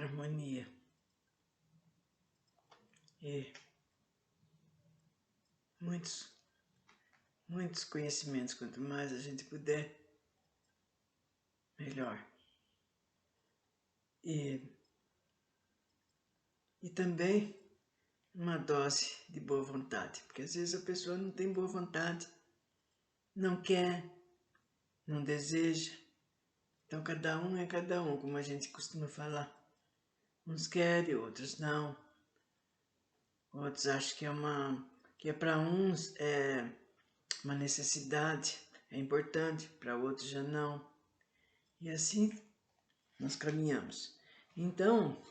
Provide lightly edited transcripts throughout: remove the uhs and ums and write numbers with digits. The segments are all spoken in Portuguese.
harmonia. E muitos conhecimentos, quanto mais a gente puder, melhor. E também uma dose de boa vontade, porque às vezes a pessoa não tem boa vontade, não quer, não deseja. Então cada um é cada um, como a gente costuma falar. Uns querem, outros não. Outros acham que é para uns é uma necessidade, é importante, para outros já não. E assim nós caminhamos. Então,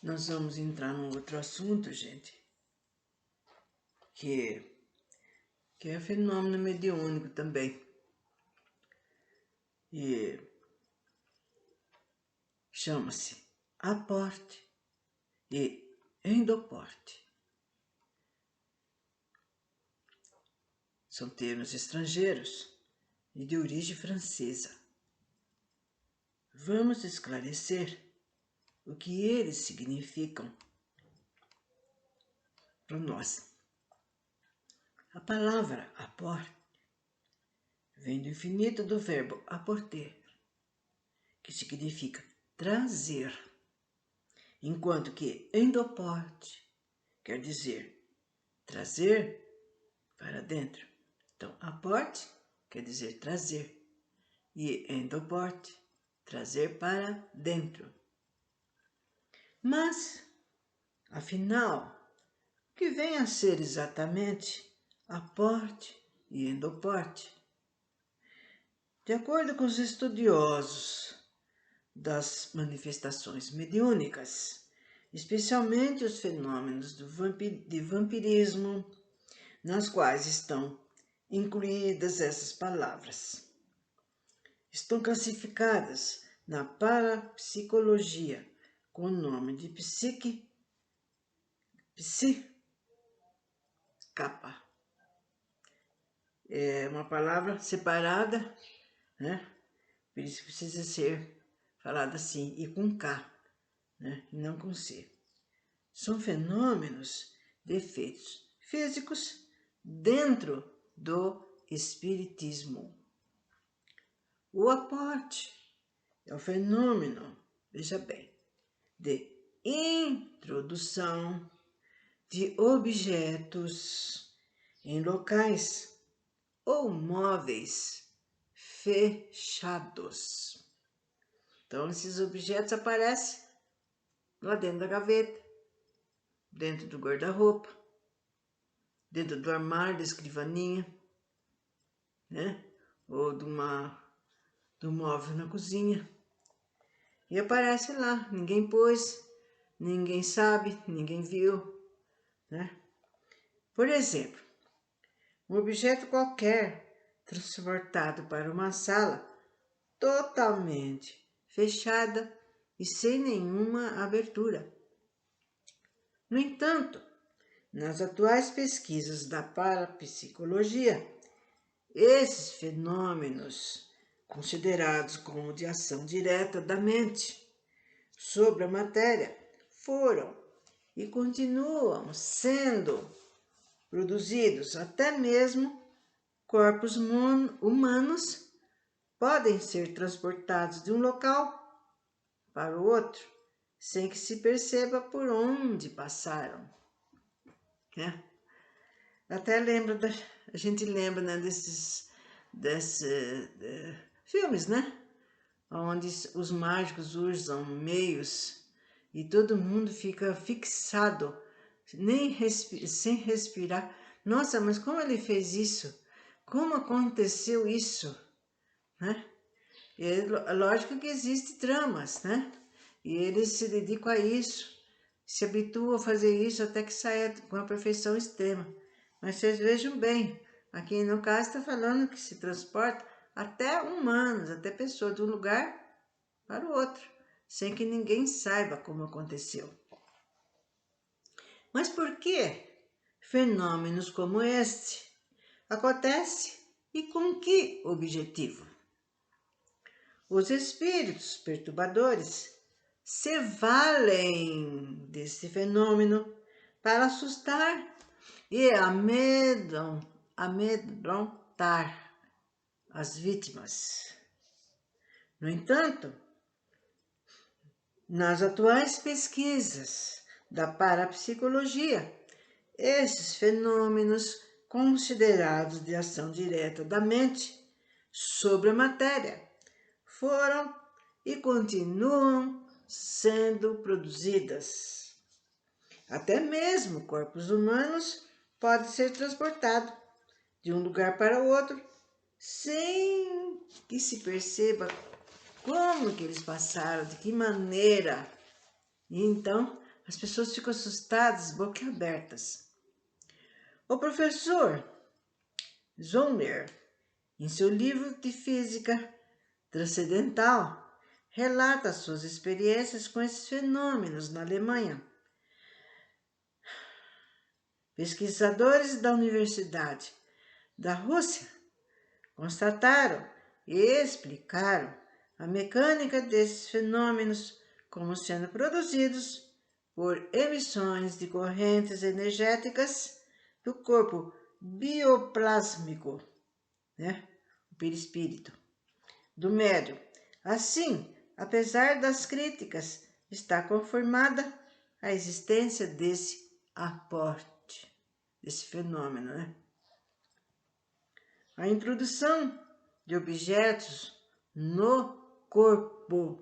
nós vamos entrar num outro assunto, gente, que é fenômeno mediúnico também. E chama-se aporte e endoporte. São termos estrangeiros e de origem francesa. Vamos esclarecer o que eles significam para nós. A palavra aporte vem do infinito do verbo aporter, que significa trazer, enquanto que endoporte quer dizer trazer para dentro. Então, aporte quer dizer trazer e endoporte, trazer para dentro. Mas, afinal, o que vem a ser exatamente aporte e endoporte? De acordo com os estudiosos das manifestações mediúnicas, especialmente os fenômenos de vampirismo, nas quais estão incluídas essas palavras, estão classificadas na parapsicologia com o nome de capa. É uma palavra separada, né? Por isso precisa ser falada assim, e com K, né? E não com C. São fenômenos de efeitos físicos dentro do espiritismo. O aporte é o fenômeno, veja bem, de introdução de objetos em locais ou móveis fechados. Então, esses objetos aparecem lá dentro da gaveta, dentro do guarda-roupa, dentro do armário, da escrivaninha, né? Ou do móvel na cozinha. E aparece lá, ninguém pôs, ninguém sabe, ninguém viu, né? Por exemplo, um objeto qualquer transportado para uma sala totalmente fechada e sem nenhuma abertura. No entanto, nas atuais pesquisas da parapsicologia, esses fenômenos, considerados como de ação direta da mente sobre a matéria, foram e continuam sendo produzidos. Até mesmo corpos humanos podem ser transportados de um local para o outro sem que se perceba por onde passaram, né? Até a gente lembra, né, desses filmes, né? Onde os mágicos usam meios e todo mundo fica fixado, sem respirar. Nossa, mas como ele fez isso? Como aconteceu isso? Né? E é lógico que existem tramas, né? E eles se dedicam a isso, se habituam a fazer isso até que saia com a perfeição extrema. Mas vocês vejam bem, aqui no caso está falando que se transporta até humanos, até pessoas, de um lugar para o outro, sem que ninguém saiba como aconteceu. Mas por que fenômenos como este acontecem e com que objetivo? Os espíritos perturbadores se valem desse fenômeno para assustar e amedrontar as vítimas. No entanto, nas atuais pesquisas da parapsicologia, esses fenômenos considerados de ação direta da mente sobre a matéria foram e continuam sendo produzidas. Até mesmo corpos humanos podem ser transportados de um lugar para outro sem que se perceba como que eles passaram, de que maneira. E então as pessoas ficam assustadas, boquiabertas. O professor Zollner, em seu livro de Física Transcendental, relata suas experiências com esses fenômenos na Alemanha. Pesquisadores da Universidade da Rússia constataram e explicaram a mecânica desses fenômenos como sendo produzidos por emissões de correntes energéticas do corpo bioplásmico, o perispírito, do médium. Assim, apesar das críticas, está confirmada a existência desse aporte, desse fenômeno, A introdução de objetos no corpo.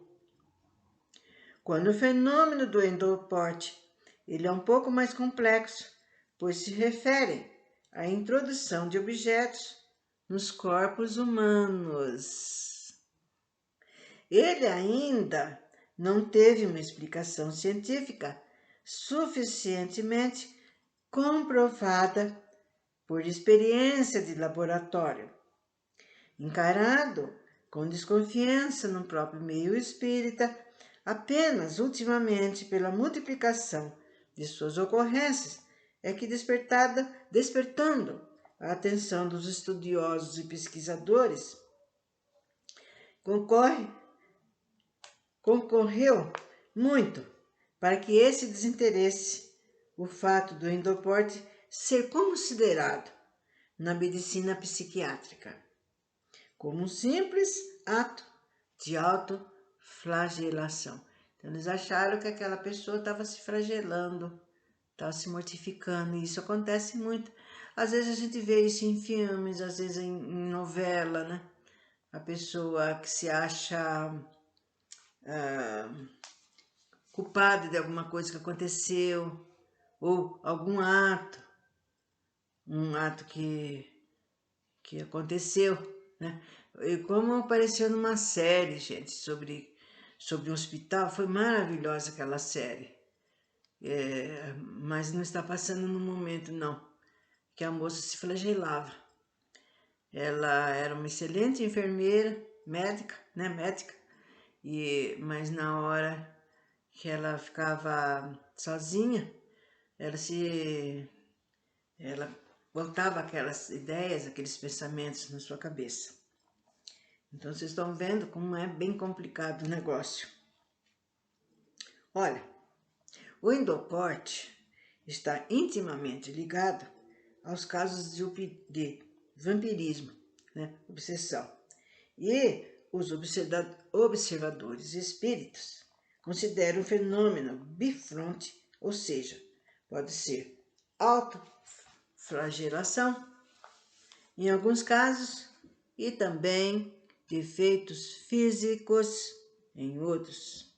Quando o fenômeno do endoporte ele é um pouco mais complexo, pois se refere à introdução de objetos nos corpos humanos. Ele ainda não teve uma explicação científica suficientemente comprovada por experiência de laboratório, encarado com desconfiança no próprio meio espírita, apenas ultimamente pela multiplicação de suas ocorrências é que despertando a atenção dos estudiosos e pesquisadores, concorreu muito para que esse desinteresse, o fato do endoporte ser considerado na medicina psiquiátrica como um simples ato de autoflagelação. Então, eles acharam que aquela pessoa estava se flagelando, estava se mortificando, e isso acontece muito. Às vezes a gente vê isso em filmes, às vezes em novela, A pessoa que se acha culpada de alguma coisa que aconteceu, ou algum ato, um ato que aconteceu, E como apareceu numa série, gente, sobre um hospital, foi maravilhosa aquela série. Mas não está passando no momento, não, que a moça se flagelava. Ela era uma excelente enfermeira, médica, mas na hora que ela ficava sozinha, ela botava aquelas ideias, aqueles pensamentos na sua cabeça. Então, vocês estão vendo como é bem complicado o negócio. Olha, o endoporte está intimamente ligado aos casos de vampirismo, obsessão. E os observadores espíritos consideram o fenômeno bifronte, ou seja, pode ser autoflagelação, em alguns casos, e também defeitos físicos em outros,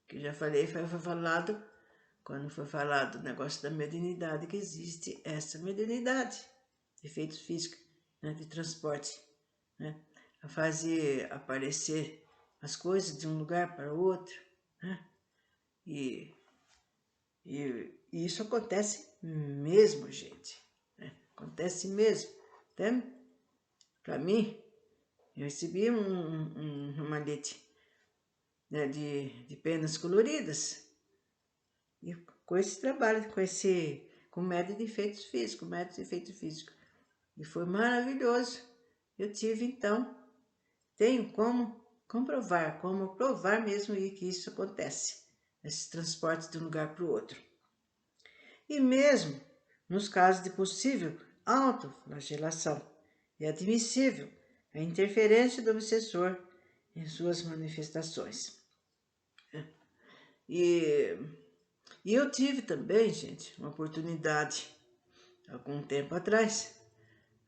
Que eu já falei, foi falado, quando foi falado do negócio da mediunidade, que existe essa mediunidade, defeitos físicos, de transporte, a fazer aparecer as coisas de um lugar para o outro, E isso acontece mesmo, gente, acontece mesmo. Até para mim, eu recebi um ramalhete, de penas coloridas, e com esse trabalho, com médio de efeitos físicos, e foi maravilhoso. Eu tive, então, tenho como comprovar, como provar mesmo que isso acontece, esses transportes de um lugar para o outro. E mesmo nos casos de possível autoflagelação, é admissível a interferência do obsessor em suas manifestações. E eu tive também, gente, uma oportunidade, algum tempo atrás,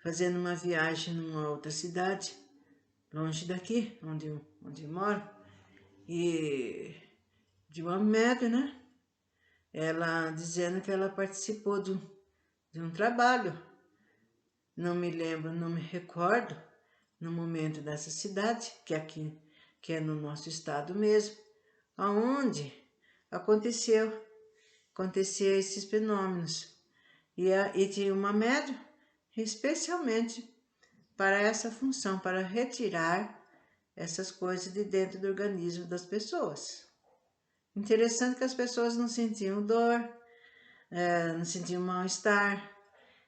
fazendo uma viagem numa outra cidade, longe daqui, onde eu moro, e de uma médium, né? Ela dizendo que ela participou de um trabalho, não me lembro, não me recordo, no momento dessa cidade, que é no nosso estado mesmo, aonde aconteceu esses fenômenos. E tinha uma médium especialmente para essa função, para retirar essas coisas de dentro do organismo das pessoas. Interessante que as pessoas não sentiam dor, não sentiam mal-estar,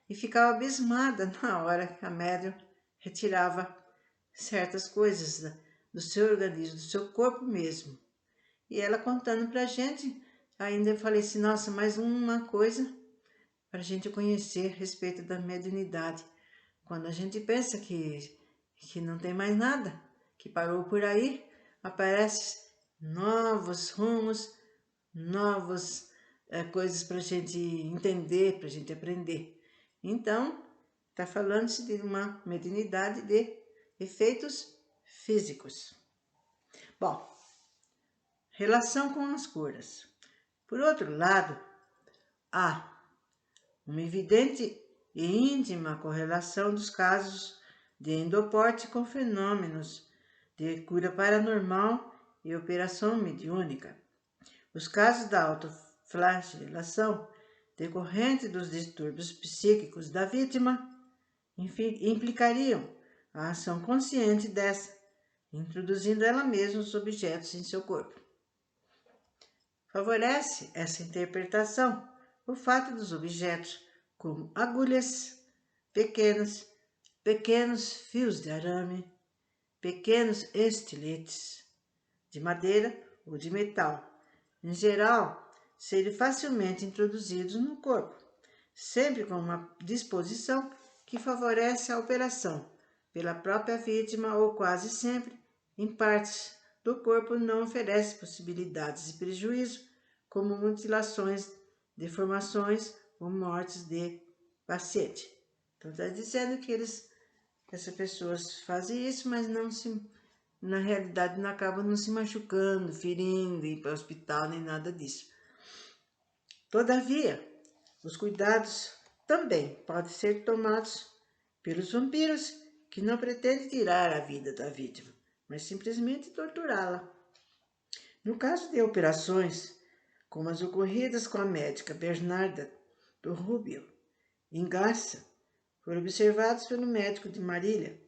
e ficava abismada na hora que a médium retirava certas coisas do seu organismo, do seu corpo mesmo. E ela contando pra gente, ainda eu falei assim, nossa, mais uma coisa para a gente conhecer a respeito da mediunidade. Quando a gente pensa que não tem mais nada, que parou por aí, aparecem novos rumos, novas coisas para a gente entender, para a gente aprender. Então, está falando-se de uma mediunidade de efeitos físicos. Bom, relação com as curas. Por outro lado, há uma evidente e íntima correlação dos casos de endoporte com fenômenos de cura paranormal e operação mediúnica. Os casos da autoflagelação decorrente dos distúrbios psíquicos da vítima implicariam a ação consciente dessa, introduzindo ela mesma os objetos em seu corpo. Favorece essa interpretação o fato dos objetos, como agulhas pequenos fios de arame, pequenos estiletes de madeira ou de metal, em geral, serem facilmente introduzidos no corpo, sempre com uma disposição que favorece a operação pela própria vítima ou quase sempre em partes do corpo não oferece possibilidades de prejuízo, como mutilações, deformações ou mortes de paciente. Então, está dizendo que essas pessoas fazem isso, mas na realidade não acabam não se machucando, ferindo, ir para o hospital, nem nada disso. Todavia, os cuidados também podem ser tomados pelos vampiros que não pretendem tirar a vida da vítima, mas simplesmente torturá-la. No caso de operações, como as ocorridas com a médica Bernarda do Rubio, em Garça, foram observados pelo médico de Marília,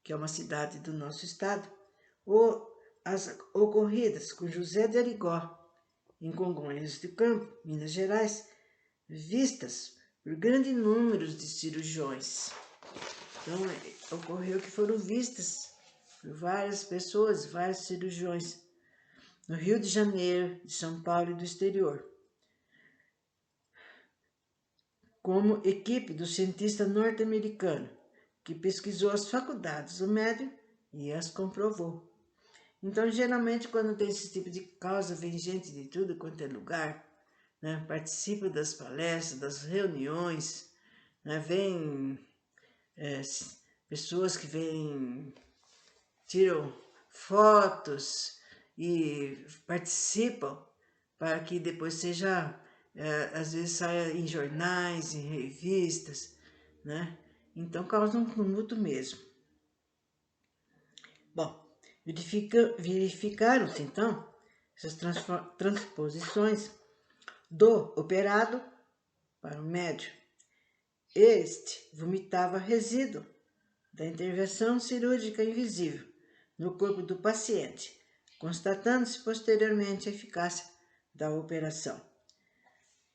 que é uma cidade do nosso estado, ou as ocorridas com José de Arigó, em Congonhas do Campo, Minas Gerais, vistas por grande número de cirurgiões. Então, ocorreu que foram vistas por várias pessoas, vários cirurgiões, no Rio de Janeiro, de São Paulo e do exterior, como equipe do cientista norte-americano, que pesquisou as faculdades do médium e as comprovou. Então, geralmente, quando tem esse tipo de causa, vem gente de tudo quanto é lugar, né? Participa das palestras, das reuniões, né? Vem pessoas que vêm, tiram fotos e participam para que depois seja, às vezes saia em jornais, em revistas, né? Então causa um tumulto mesmo. Bom, verificaram-se então essas transposições do operado para o médium. Este vomitava resíduo da intervenção cirúrgica invisível no corpo do paciente, constatando-se posteriormente a eficácia da operação.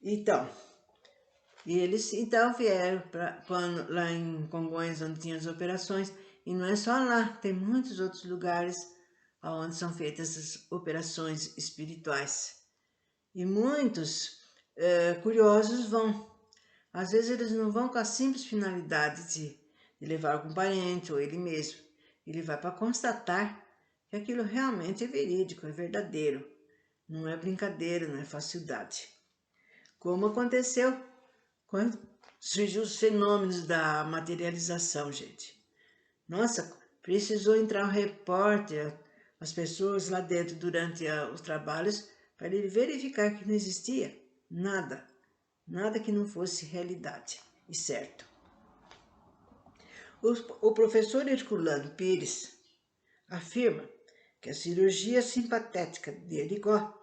Então, eles então vieram lá em Congonhas, onde tinha as operações, e não é só lá, tem muitos outros lugares onde são feitas as operações espirituais. E muitos curiosos vão. Às vezes eles não vão com a simples finalidade de levar algum parente ou ele mesmo. Ele vai para constatar que aquilo realmente é verídico, é verdadeiro. Não é brincadeira, não é facilidade. Como aconteceu quando surgiu os fenômenos da materialização, gente. Nossa, precisou entrar um repórter, as pessoas lá dentro durante os trabalhos, para ele verificar que não existia nada, nada que não fosse realidade e certo. O professor Herculano Pires afirma que a cirurgia simpatética de Erigó,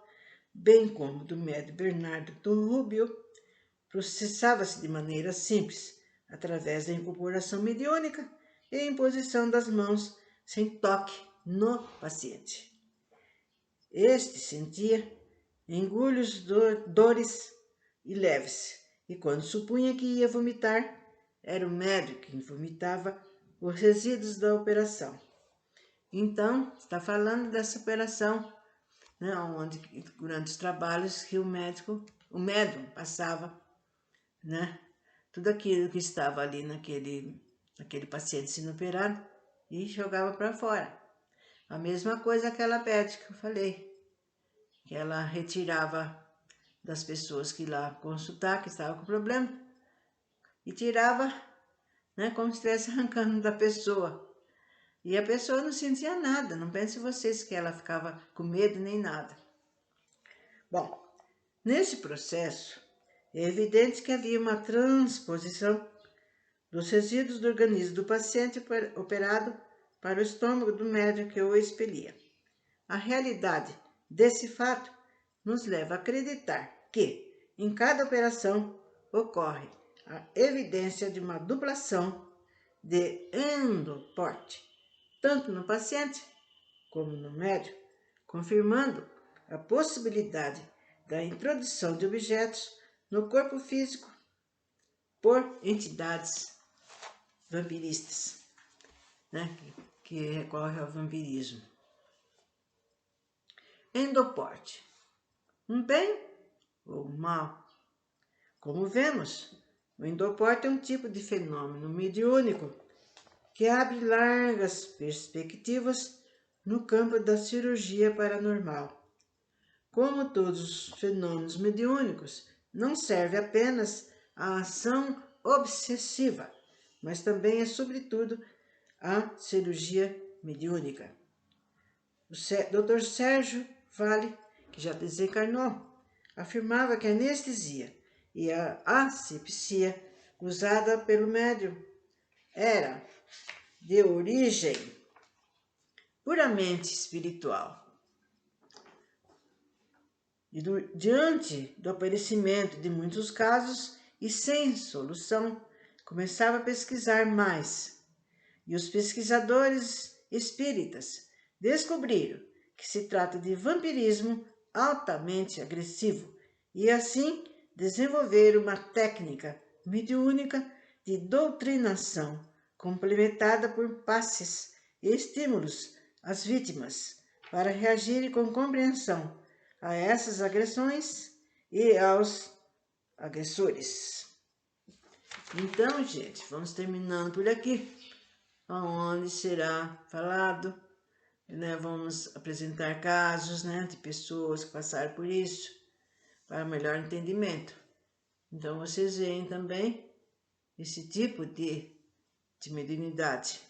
bem como do médium Bernardo do Rubio, processava-se de maneira simples, através da incorporação mediúnica e imposição das mãos sem toque no paciente. Este sentia engulhos dores e leves, e quando supunha que ia vomitar, era o médico que vomitava os resíduos da operação. Então, está falando dessa operação, né, onde durante os trabalhos que o médium passava, né, tudo aquilo que estava ali naquele paciente sendo operado e jogava para fora. A mesma coisa aquela médica que eu falei, que ela retirava das pessoas que lá consultar, que estavam com problema, e tirava, né, como se estivesse arrancando da pessoa. E a pessoa não sentia nada, não pense vocês que ela ficava com medo nem nada. Bom, nesse processo, é evidente que havia uma transposição dos resíduos do organismo do paciente operado para o estômago do médium que o expelia. A realidade desse fato nos leva a acreditar que, em cada operação, ocorre a evidência de uma duplação de endoporte, tanto no paciente como no médium, confirmando a possibilidade da introdução de objetos no corpo físico por entidades vampiristas, né, que recorre ao vampirismo. Endoporte, um bem ou um mal? Como vemos, o endoporte é um tipo de fenômeno mediúnico que abre largas perspectivas no campo da cirurgia paranormal. Como todos os fenômenos mediúnicos, não serve apenas à ação obsessiva, mas também é, sobretudo, a cirurgia mediúnica. O Dr. Sérgio Vale, que já desencarnou, afirmava que a anestesia e a asepsia usada pelo médium era de origem puramente espiritual. E diante do aparecimento de muitos casos e sem solução, começava a pesquisar mais. E os pesquisadores espíritas descobriram que se trata de vampirismo altamente agressivo e assim desenvolveram uma técnica mediúnica de doutrinação complementada por passes e estímulos às vítimas para reagirem com compreensão a essas agressões e aos agressores. Então, gente, vamos terminando por aqui, onde será falado, né, vamos apresentar casos, né, de pessoas que passaram por isso, para melhor entendimento. Então, vocês veem também esse tipo de mediunidade,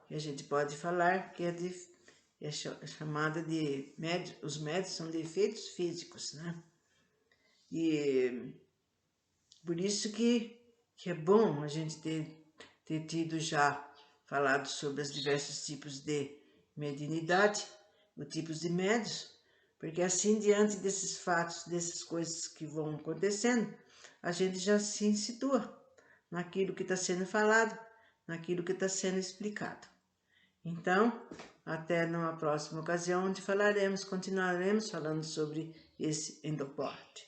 que a gente pode falar que é chamada de os médios são de efeitos físicos, né? E por isso que é bom a gente ter tido já falado sobre os diversos tipos de mediunidade, os tipos de médios, porque assim, diante desses fatos, dessas coisas que vão acontecendo, a gente já se situa naquilo que está sendo falado, naquilo que está sendo explicado. Então, até numa próxima ocasião, onde continuaremos falando sobre esse endoporte.